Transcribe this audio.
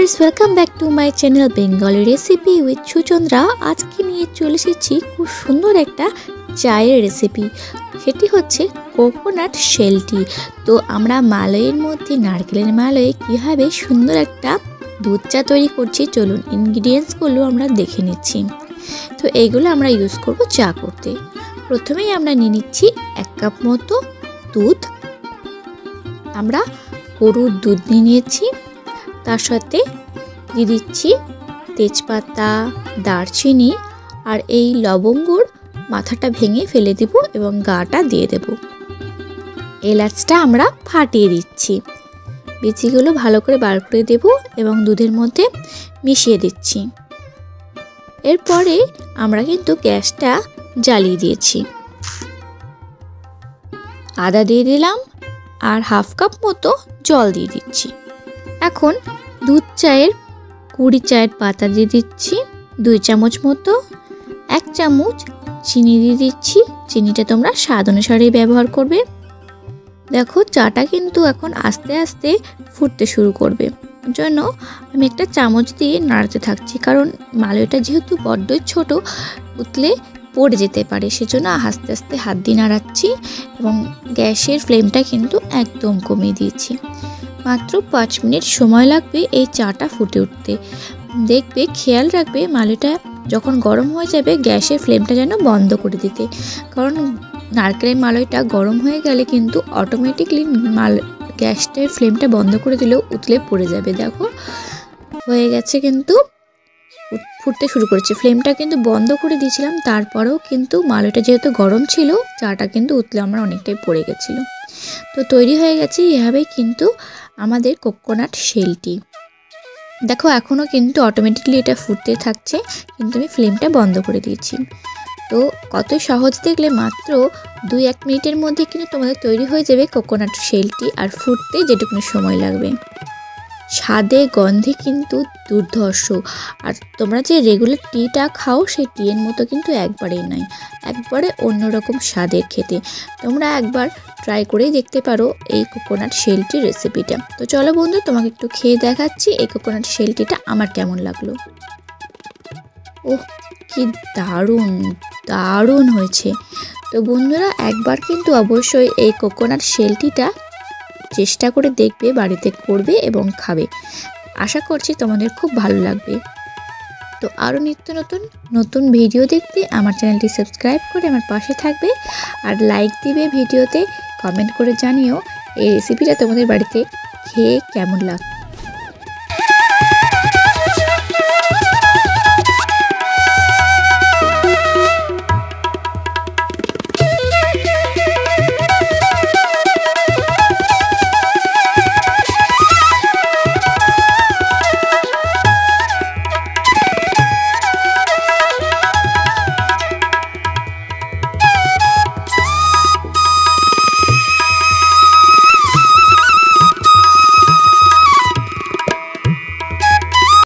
Viewers welcome back to my channel Bengali recipe with Suchandra. আজকে নিয়ে চলে এসেছি খুব সুন্দর একটা চায়ের রেসিপি, সেটি হচ্ছে কোকোনাট শেল টি। তো আমরা মালয়ের মধ্যে নারকেলের মালয়ে কীভাবে সুন্দর একটা দুধ চা তৈরি করছি, চলুন ইনগ্রিডিয়েন্টসগুলো আমরা দেখে নিচ্ছি। তো এইগুলো আমরা ইউজ করব চা করতে। প্রথমেই আমরা নিয়ে নিচ্ছি 1 কাপ মতো দুধ। আমরা গরুর দুধ নিয়ে নিয়েছি, তার সাথে দিয়ে দিচ্ছি তেজপাতা, দারচিনি আর এই লবঙ্গর মাথাটা ভেঙে ফেলে দেব এবং গাটা দিয়ে দেব। এলাচটা আমরা ফাটিয়ে দিচ্ছি, বিচিগুলো ভালো করে বার করে দেব এবং দুধের মধ্যে মিশিয়ে দিচ্ছি। এরপরে আমরা কিন্তু গ্যাসটা জ্বালিয়ে দিয়েছি। আদা দিয়ে দিলাম আর 1/2 কাপ মতো জল দিয়ে দিচ্ছি। এখন দুধ চায়ের 20 চায়ের পাতা দিয়ে দিচ্ছি, 2 চামচ মতো। 1 চামচ চিনি দিয়ে দিচ্ছি, চিনিটা তোমরা স্বাদ অনুসারে ব্যবহার করবে। দেখো চাটা কিন্তু এখন আস্তে আস্তে ফুটতে শুরু করবে, জন্য আমি একটা চামচ দিয়ে নাড়তে থাকছি, কারণ মালয়টা যেহেতু বড্ডই ছোট, উতলে পড়ে যেতে পারে, সেজন্য আস্তে আস্তে হাত দিয়ে নাড়াচ্ছি এবং গ্যাসের ফ্লেমটা কিন্তু একদম কমিয়ে দিয়েছি। মাত্র 5 মিনিট সময় লাগবে এই চাটা ফুটে উঠতে। দেখবে, খেয়াল রাখবে মালয়টা যখন গরম হয়ে যাবে গ্যাসের ফ্লেমটা যেন বন্ধ করে দিতে, কারণ নারকেলের মালয়টা গরম হয়ে গেলে কিন্তু অটোমেটিকলি গ্যাসটার ফ্লেমটা বন্ধ করে দিলেও উতলে পড়ে যাবে। দেখো হয়ে গেছে, কিন্তু ফুটতে শুরু করেছে। ফ্লেমটা কিন্তু বন্ধ করে দিয়েছিলাম, তারপরেও কিন্তু মালয়টা যেহেতু গরম ছিল, চাটা কিন্তু উতলে আমার অনেকটাই পড়ে গেছিলো। তো তৈরি হয়ে গেছে এভাবেই কিন্তু আমাদের কোকোনাট শেল টি। দেখো এখনও কিন্তু অটোমেটিকলি এটা ফুটতে থাকছে, কিন্তু আমি ফ্লেমটা বন্ধ করে দিয়েছি। তো কত সহজ, দেখলে মাত্র 2-1 মিনিটের মধ্যে কিন্তু তোমাদের তৈরি হয়ে যাবে কোকোনাট শেল টি, আর ফুটতে যেটুকুনি সময় লাগবে। স্বাদে গন্ধে কিন্তু দুর্ধর্ষ। আর তোমরা যে রেগুলার টিটা খাও সেই টিয়ের মতো কিন্তু একবারেই নয়, একবারে অন্যরকম স্বাদের খেতে। তোমরা একবার ট্রাই করেই দেখতে পারো এই কোকোনাট শেল টির রেসিপিটা। তো চলো বন্ধু, তোমাকে একটু খেয়ে দেখাচ্ছি এই কোকোনাট শেল টিটা আমার কেমন লাগলো। ওহ, কি দারুণ দারুণ হয়েছে। তো বন্ধুরা একবার কিন্তু অবশ্যই এই কোকোনাট শেল টিটা চেষ্টা করে দেখবে, বাড়িতে করবে এবং খাবে। আশা করছি তোমাদের খুব ভালো লাগবে। তো আরও নিত্য নতুন ভিডিও দেখতে আমার চ্যানেলটি সাবস্ক্রাইব করে আমার পাশে থাকবে, আর লাইক দিবে ভিডিওতে, কমেন্ট করে জানিও এই রেসিপিটা তোমাদের বাড়িতে খেয়ে কেমন লাগবে।